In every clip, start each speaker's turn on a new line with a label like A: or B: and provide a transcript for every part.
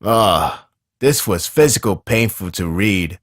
A: Ugh, this was physical painful to read.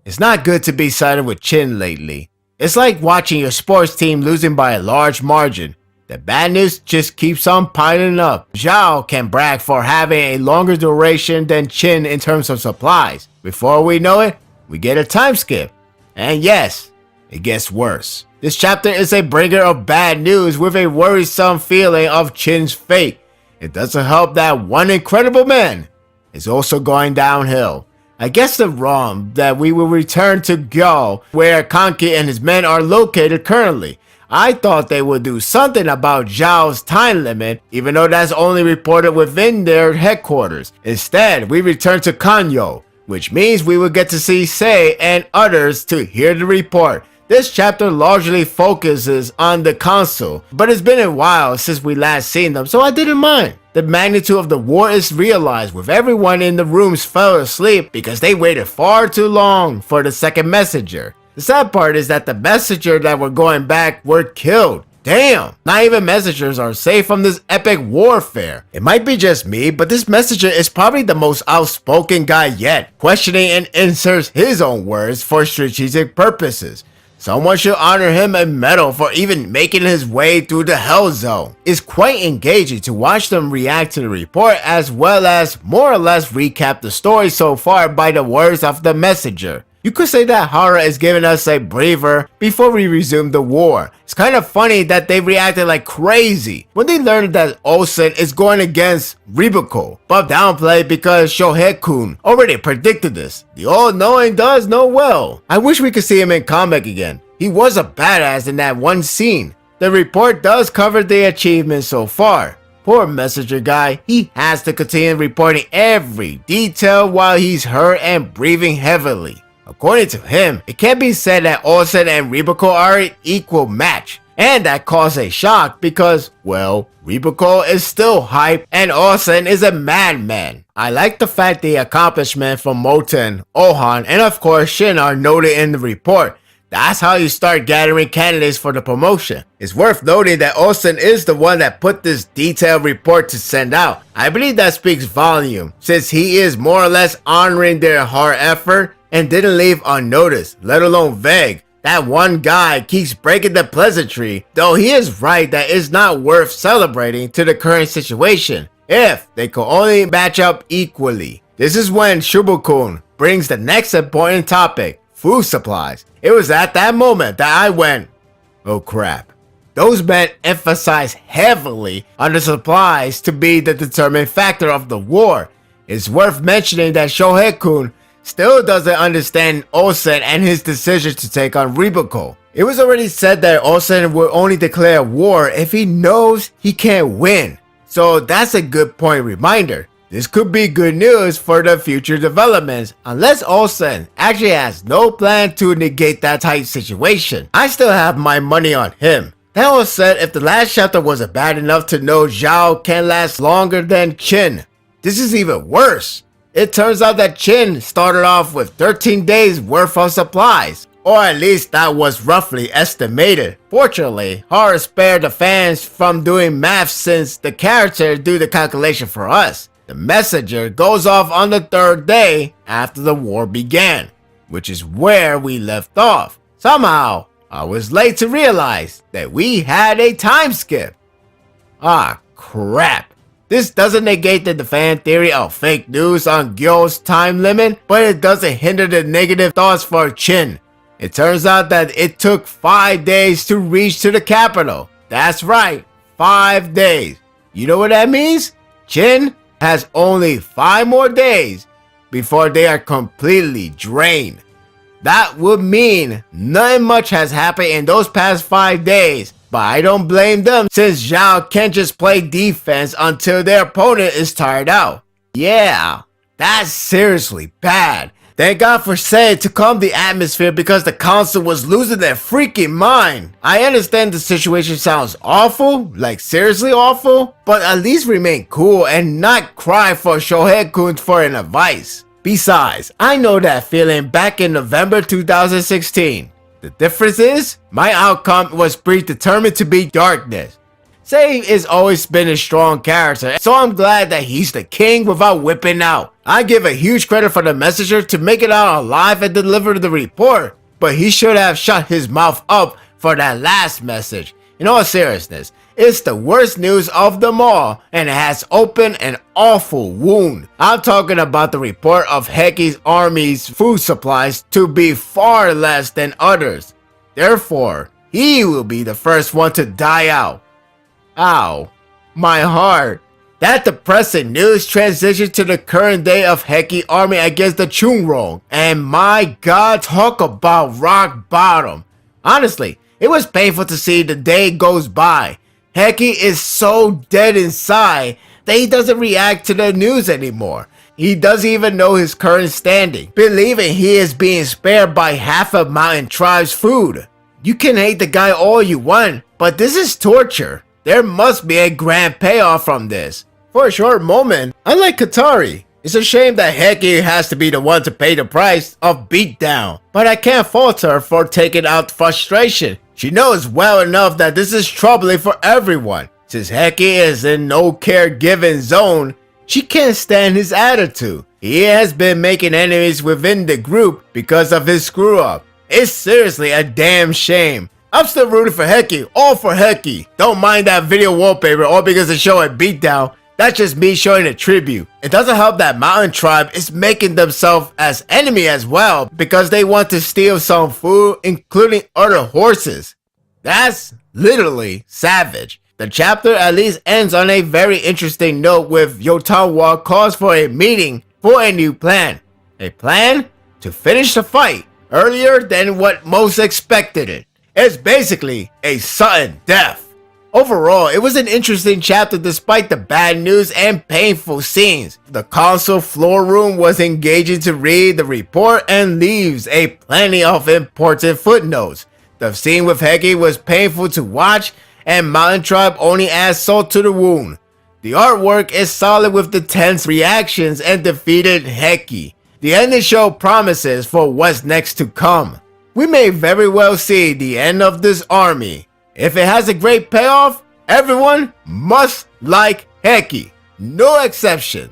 A: It's not good to be sided with Chin lately. It's like watching your sports team losing by a large margin. The bad news just keeps on piling up. Zhao can brag for having a longer duration than Chin in terms of supplies. Before we know it, we get a time skip. And yes, it gets worse. This chapter is a bringer of bad news with a worrisome feeling of Chin's fate. It doesn't help that one incredible man is also going downhill. I guess the wrong that we will return to Gyo, where Kanki and his men are located currently. I thought they would do something about Zhao's time limit, even though that's only reported within their headquarters. Instead, we return to Kanyo, which means we will get to see Sei and others to hear the report. This chapter largely focuses on the council, but it's been a while since we last seen them, so I didn't mind. The magnitude of the war is realized with everyone in the rooms fell asleep because they waited far too long for the second messenger. The sad part is that the messenger that were going back were killed. Damn, not even messengers are safe from this epic warfare. It might be just me, but this messenger is probably the most outspoken guy yet, questioning and inserts his own words for strategic purposes. Someone should honor him a medal for even making his way through the hell zone. It's quite engaging to watch them react to the report as well as more or less recap the story so far by the words of the messenger. You could say that Hara is giving us a breather before we resume the war. It's kind of funny that they reacted like crazy when they learned that Osen is going against Ribuko, but downplayed because Shohei-kun already predicted this. The all-knowing does know well. I wish we could see him in comic again. He was a badass in that one scene. The report does cover the achievements so far. Poor messenger guy, he has to continue reporting every detail while he's hurt and breathing heavily. According to him, it can be said that Osen and Ribuko are an equal match, and that caused a shock because, well, Ribuko is still hype and Osen is a madman. I like the fact the accomplishment from Moten, Ohan, and of course Shin are noted in the report. That's how you start gathering candidates for the promotion. It's worth noting that Osen is the one that put this detailed report to send out. I believe that speaks volume, since he is more or less honoring their hard effort and didn't leave unnoticed, let alone vague. That one guy keeps breaking the pleasantry, though he is right that it's not worth celebrating to the current situation, if they could only match up equally. This is when Shubukun brings the next important topic, food supplies. It was at that moment that I went, oh crap. Those men emphasize heavily on the supplies to be the determining factor of the war. It's worth mentioning that Shohei-kun still doesn't understand Osen and his decision to take on Ribuko. It was already said that Osen will only declare war if he knows he can't win. So that's a good point reminder. This could be good news for the future developments, unless Osen actually has no plan to negate that tight situation. I still have my money on him. That was said, if the last chapter wasn't bad enough to know Zhao can last longer than Chin, this is even worse. It turns out that Chin started off with 13 days worth of supplies, or at least that was roughly estimated. Fortunately, Hara spared the fans from doing math since the character do the calculation for us. The messenger goes off on the third day after the war began, which is where we left off. Somehow, I was late to realize that we had a time skip. Ah, crap. This doesn't negate the fan theory of fake news on Gyo's time limit, but it doesn't hinder the negative thoughts for Chin. It turns out that it took 5 days to reach to the capital. That's right, 5 days. You know what that means? Chin has only 5 more days before they are completely drained. That would mean nothing much has happened in those past 5 days. But I don't blame them since Zhao can't just play defense until their opponent is tired out. Yeah, that's seriously bad. Thank God for Sei to calm the atmosphere because the council was losing their freaking mind. I understand the situation sounds awful, like seriously awful, but at least remain cool and not cry for Shohei-kun for an advice. Besides, I know that feeling back in November 2016. The difference is, my outcome was predetermined to be darkness. Save has always been a strong character, so I'm glad that he's the king without whipping out. I give a huge credit for the messenger to make it out alive and deliver the report, but he should have shut his mouth up for that last message. In all seriousness, it's the worst news of them all, and it has opened an awful wound. I'm talking about the report of Heki's army's food supplies to be far less than others. Therefore, he will be the first one to die out. Ow, my heart. That depressing news transitioned to the current day of Heki army against the Chunrong. And my god, talk about rock bottom. Honestly, it was painful to see the day goes by. Heki is so dead inside that he doesn't react to the news anymore. He doesn't even know his current standing, believing he is being spared by half of Mountain Tribe's food. You can hate the guy all you want, but this is torture. There must be a grand payoff from this. For a short moment, I like Katari. It's a shame that Heki has to be the one to pay the price of beatdown, but I can't fault her for taking out frustration. She knows well enough that this is troubling for everyone. Since Heki is in no caregiving zone, she can't stand his attitude. He has been making enemies within the group because of his screw up. It's seriously a damn shame. I'm still rooting for Heki, all for Heki. Don't mind that video wallpaper all because the show had beatdown. That's just me showing a tribute. It doesn't help that Mountain Tribe is making themselves as enemy as well because they want to steal some food, including other horses. That's literally savage. The chapter at least ends on a very interesting note with Yotawa calls for a meeting for a new plan. A plan to finish the fight earlier than what most expected it. It's basically a sudden death. Overall, it was an interesting chapter despite the bad news and painful scenes. The console floor room was engaging to read the report and leaves a plenty of important footnotes. The scene with Heki was painful to watch, and Mountain Tribe only adds salt to the wound. The artwork is solid with the tense reactions and defeated Heki. The ending show promises for what's next to come. We may very well see the end of this army. If it has a great payoff, everyone must like Heki. No exception.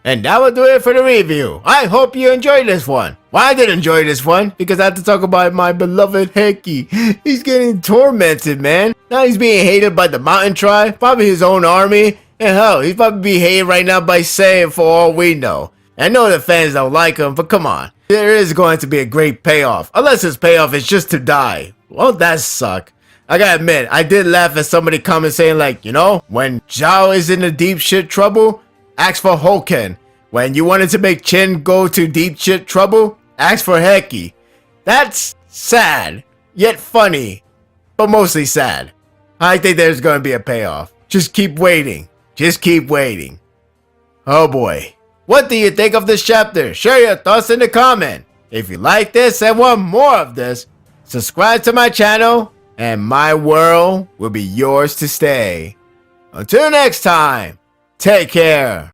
A: And that will do it for the review. I hope you enjoyed this one. Well, I did enjoy this one because I had to talk about my beloved Heki. He's getting tormented, man. Now he's being hated by the Mountain Tribe, probably his own army. And hell, he's probably being hated right now by Saiyan for all we know. I know the fans don't like him, but come on. There is going to be a great payoff. Unless his payoff is just to die. Well, that suck. I gotta admit, I did laugh at somebody comment saying like, you know, when Zhao is in a deep shit trouble, ask for Hoken. When you wanted to make Chin go to deep shit trouble, ask for Heki. That's sad, yet funny, but mostly sad. I think there's gonna be a payoff. Just keep waiting. Just keep waiting. Oh boy. What do you think of this chapter? Share your thoughts in the comment. If you like this and want more of this, subscribe to my channel and my world will be yours to stay. Until next time, take care.